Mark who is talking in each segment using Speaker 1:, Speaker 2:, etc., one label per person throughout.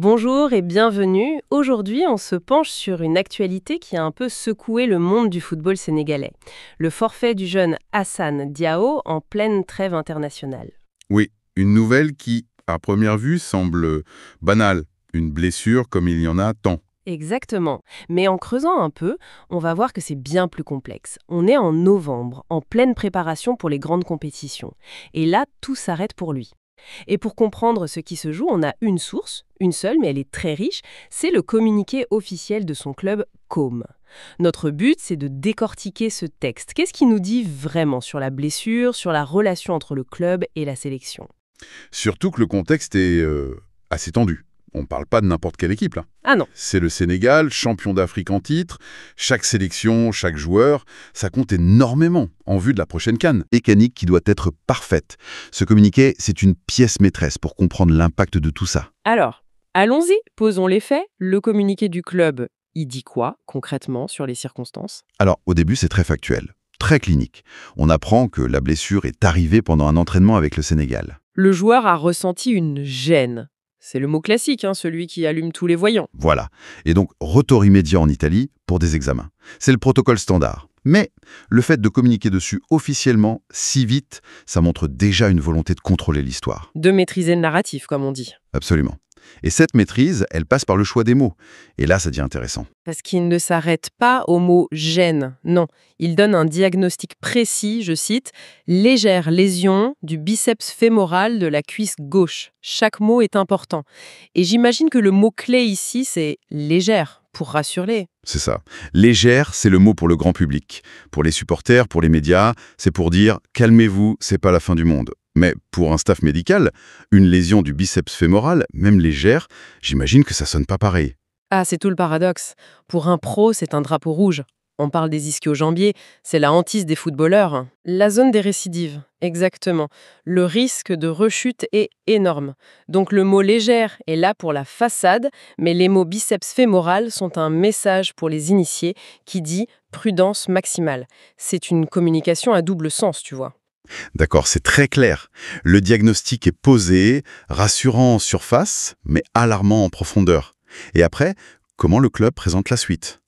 Speaker 1: Bonjour et bienvenue. Aujourd'hui, on se penche sur une actualité qui a un peu secoué le monde du football sénégalais. Le forfait du jeune Hassan Diao en pleine trêve internationale.
Speaker 2: Oui, une nouvelle qui, à première vue, semble banale. Une blessure comme il y en a tant.
Speaker 1: Exactement. Mais en creusant un peu, on va voir que c'est bien plus complexe. On est en novembre, en pleine préparation pour les grandes compétitions. Et là, tout s'arrête pour lui. Et pour comprendre ce qui se joue, on a une source, une seule, mais elle est très riche, c'est le communiqué officiel de son club COM. Notre but, c'est de décortiquer ce texte. Qu'est-ce qu'il nous dit vraiment sur la blessure, sur la relation entre le club et la sélection?
Speaker 2: Surtout que le contexte est assez tendu. On ne parle pas de n'importe quelle équipe, là.
Speaker 1: Ah non.
Speaker 2: C'est le Sénégal, champion d'Afrique en titre. Chaque sélection, chaque joueur, ça compte énormément en vue de la prochaine CAN.
Speaker 3: Mécanique qui doit être parfaite. Ce communiqué, c'est une pièce maîtresse pour comprendre l'impact de tout ça.
Speaker 1: Alors, allons-y, posons les faits. Le communiqué du club, il dit quoi, concrètement, sur les circonstances?
Speaker 3: Alors, au début, c'est très factuel, très clinique. On apprend que la blessure est arrivée pendant un entraînement avec le Sénégal.
Speaker 1: Le joueur a ressenti une gêne. C'est le mot classique, celui qui allume tous les voyants.
Speaker 3: Voilà. Et donc, retour immédiat en Italie pour des examens. C'est le protocole standard. Mais le fait de communiquer dessus officiellement si vite, ça montre déjà une volonté de contrôler l'histoire.
Speaker 1: De maîtriser le narratif, comme on dit.
Speaker 3: Absolument. Et cette maîtrise, elle passe par le choix des mots. Et là, ça devient intéressant.
Speaker 1: Parce qu'il ne s'arrête pas au mot gêne. Non, il donne un diagnostic précis, je cite, « légère lésion du biceps fémoral de la cuisse gauche ». Chaque mot est important. Et j'imagine que le mot-clé ici, c'est « légère », pour rassurer.
Speaker 3: C'est ça. Légère, c'est le mot pour le grand public. Pour les supporters, pour les médias, c'est pour dire « calmez-vous, c'est pas la fin du monde ». Mais pour un staff médical, une lésion du biceps fémoral, même légère, j'imagine que ça sonne pas pareil.
Speaker 1: Ah, c'est tout le paradoxe. Pour un pro, c'est un drapeau rouge. On parle des ischio-jambiers, c'est la hantise des footballeurs. La zone des récidives, exactement. Le risque de rechute est énorme. Donc le mot légère est là pour la façade, mais les mots biceps fémoral sont un message pour les initiés qui dit prudence maximale. C'est une communication à double sens, tu vois.
Speaker 3: D'accord, c'est très clair. Le diagnostic est posé, rassurant en surface, mais alarmant en profondeur. Et après, comment le club présente la suite?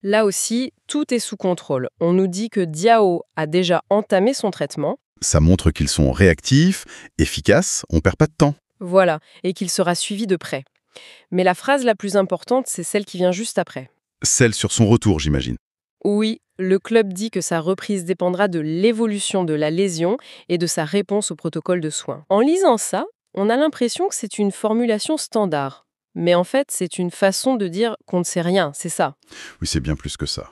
Speaker 1: Là aussi, tout est sous contrôle. On nous dit que Diao a déjà entamé son traitement.
Speaker 3: Ça montre qu'ils sont réactifs, efficaces, on perd pas de temps.
Speaker 1: Voilà, et qu'il sera suivi de près. Mais la phrase la plus importante, c'est celle qui vient juste après.
Speaker 3: Celle sur son retour, j'imagine.
Speaker 1: Oui, le club dit que sa reprise dépendra de l'évolution de la lésion et de sa réponse au protocole de soins. En lisant ça, on a l'impression que c'est une formulation standard. Mais en fait, c'est une façon de dire qu'on ne sait rien, c'est ça.
Speaker 3: Oui, c'est bien plus que ça.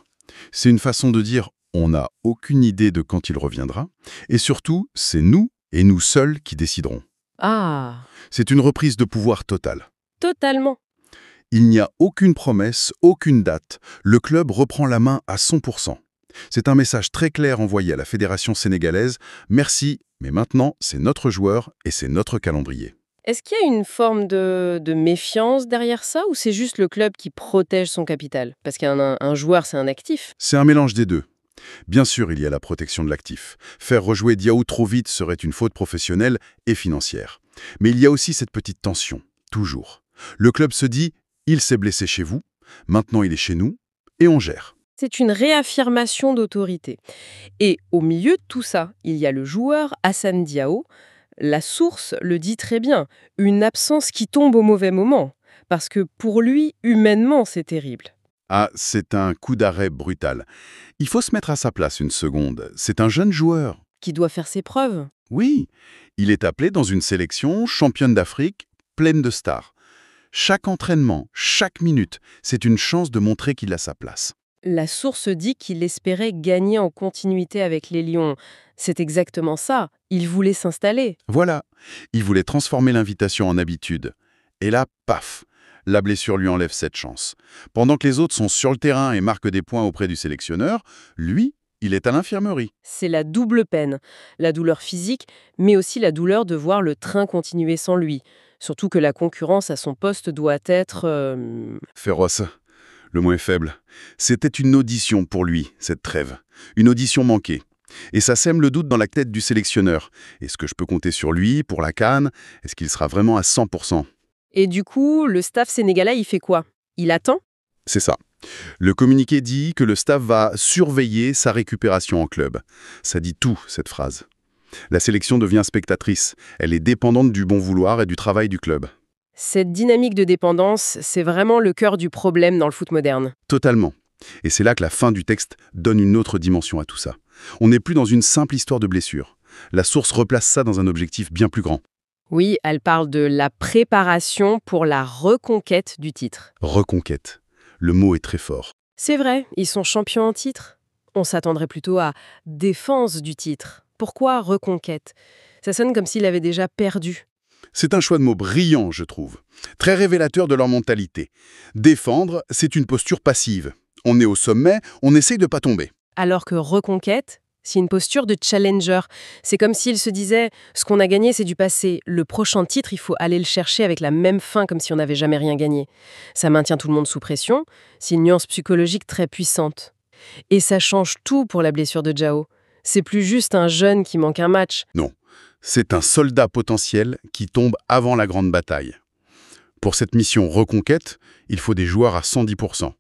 Speaker 3: C'est une façon de dire on n'a aucune idée de quand il reviendra, et surtout, c'est nous et nous seuls qui déciderons.
Speaker 1: Ah,
Speaker 3: C'est une reprise de pouvoir totale.
Speaker 1: totalement.
Speaker 3: Il n'y a aucune promesse, aucune date. Le club reprend la main à 100%. C'est un message très clair envoyé à la fédération sénégalaise. Merci, mais maintenant, c'est notre joueur et c'est notre calendrier.
Speaker 1: Est-ce qu'il y a une forme de méfiance derrière ça ou c'est juste le club qui protège son capital? Parce qu'un joueur, c'est un actif.
Speaker 3: C'est un mélange des deux. Bien sûr, il y a la protection de l'actif. Faire rejouer Diao trop vite serait une faute professionnelle et financière. Mais il y a aussi cette petite tension, toujours. Le club se dit « il s'est blessé chez vous, maintenant il est chez nous, et on gère ».
Speaker 1: C'est une réaffirmation d'autorité. Et au milieu de tout ça, il y a le joueur Hassan Diao. La source le dit très bien, une absence qui tombe au mauvais moment. Parce que pour lui, humainement, c'est terrible.
Speaker 3: Ah, c'est un coup d'arrêt brutal. Il faut se mettre à sa place une seconde. C'est un jeune joueur.
Speaker 1: Qui doit faire ses preuves.
Speaker 3: Oui, il est appelé dans une sélection championne d'Afrique pleine de stars. Chaque entraînement, chaque minute, c'est une chance de montrer qu'il a sa place.
Speaker 1: La source dit qu'il espérait gagner en continuité avec les Lions. C'est exactement ça. Il voulait s'installer.
Speaker 3: Voilà, il voulait transformer l'invitation en habitude. Et là, paf, la blessure lui enlève cette chance. Pendant que les autres sont sur le terrain et marquent des points auprès du sélectionneur, lui, il est à l'infirmerie.
Speaker 1: C'est la double peine. La douleur physique, mais aussi la douleur de voir le train continuer sans lui. Surtout que la concurrence à son poste doit être...
Speaker 3: Féroce. Le mot est faible. C'était une audition pour lui, cette trêve. Une audition manquée. Et ça sème le doute dans la tête du sélectionneur. Est-ce que je peux compter sur lui pour la CAN? Est-ce qu'il sera vraiment à 100%?
Speaker 1: Et du coup, le staff sénégalais, il fait quoi? Il attend?
Speaker 3: C'est ça. Le communiqué dit que le staff va surveiller sa récupération en club. Ça dit tout, cette phrase. La sélection devient spectatrice. Elle est dépendante du bon vouloir et du travail du club.
Speaker 1: Cette dynamique de dépendance, c'est vraiment le cœur du problème dans le foot moderne.
Speaker 3: Totalement. Et c'est là que la fin du texte donne une autre dimension à tout ça. On n'est plus dans une simple histoire de blessure. La source replace ça dans un objectif bien plus grand.
Speaker 1: Oui, elle parle de la préparation pour la reconquête du titre.
Speaker 3: Reconquête. Le mot est très fort.
Speaker 1: C'est vrai, ils sont champions en titre. On s'attendrait plutôt à défense du titre. Pourquoi reconquête? Ça sonne comme s'il avait déjà perdu.
Speaker 3: C'est un choix de mots brillant, je trouve. Très révélateur de leur mentalité. Défendre, c'est une posture passive. On est au sommet, on essaye de pas tomber.
Speaker 1: Alors que reconquête, c'est une posture de challenger. C'est comme s'il se disait « ce qu'on a gagné, c'est du passé. Le prochain titre, il faut aller le chercher avec la même fin comme si on n'avait jamais rien gagné. » Ça maintient tout le monde sous pression. C'est une nuance psychologique très puissante. Et ça change tout pour la blessure de Jao. C'est plus juste un jeune qui manque un match.
Speaker 3: Non, c'est un soldat potentiel qui tombe avant la grande bataille. Pour cette mission reconquête, il faut des joueurs à 110%.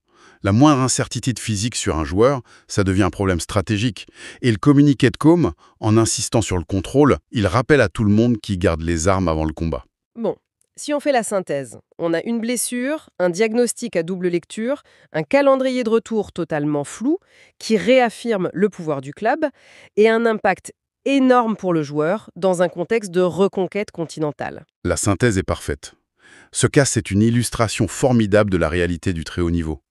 Speaker 3: La moindre incertitude physique sur un joueur, ça devient un problème stratégique. Et le communiqué de com, en insistant sur le contrôle, il rappelle à tout le monde qui garde les armes avant le combat.
Speaker 1: Bon, si on fait la synthèse, on a une blessure, un diagnostic à double lecture, un calendrier de retour totalement flou qui réaffirme le pouvoir du club et un impact énorme pour le joueur dans un contexte de reconquête continentale.
Speaker 3: La synthèse est parfaite. Ce cas, c'est une illustration formidable de la réalité du très haut niveau.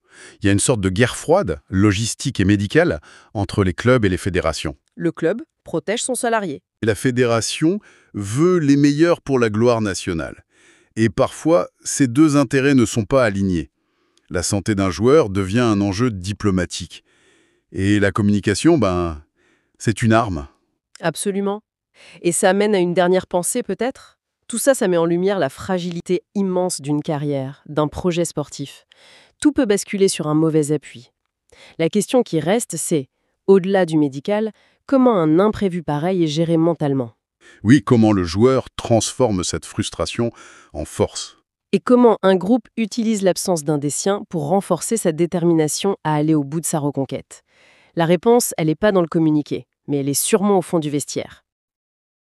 Speaker 3: Il y a une sorte de guerre froide, logistique et médicale, entre les clubs et les fédérations.
Speaker 1: Le club protège son salarié.
Speaker 3: Et la fédération veut les meilleurs pour la gloire nationale. Et parfois, ces deux intérêts ne sont pas alignés. La santé d'un joueur devient un enjeu diplomatique. Et la communication, c'est une arme.
Speaker 1: Absolument. Et ça mène à une dernière pensée peut-être? Tout ça, ça met en lumière la fragilité immense d'une carrière, d'un projet sportif. Tout peut basculer sur un mauvais appui. La question qui reste, c'est, au-delà du médical, comment un imprévu pareil est géré mentalement?
Speaker 3: Oui, comment le joueur transforme cette frustration en force.
Speaker 1: Et comment un groupe utilise l'absence d'un des siens pour renforcer sa détermination à aller au bout de sa reconquête? La réponse, elle n'est pas dans le communiqué, mais elle est sûrement au fond du vestiaire.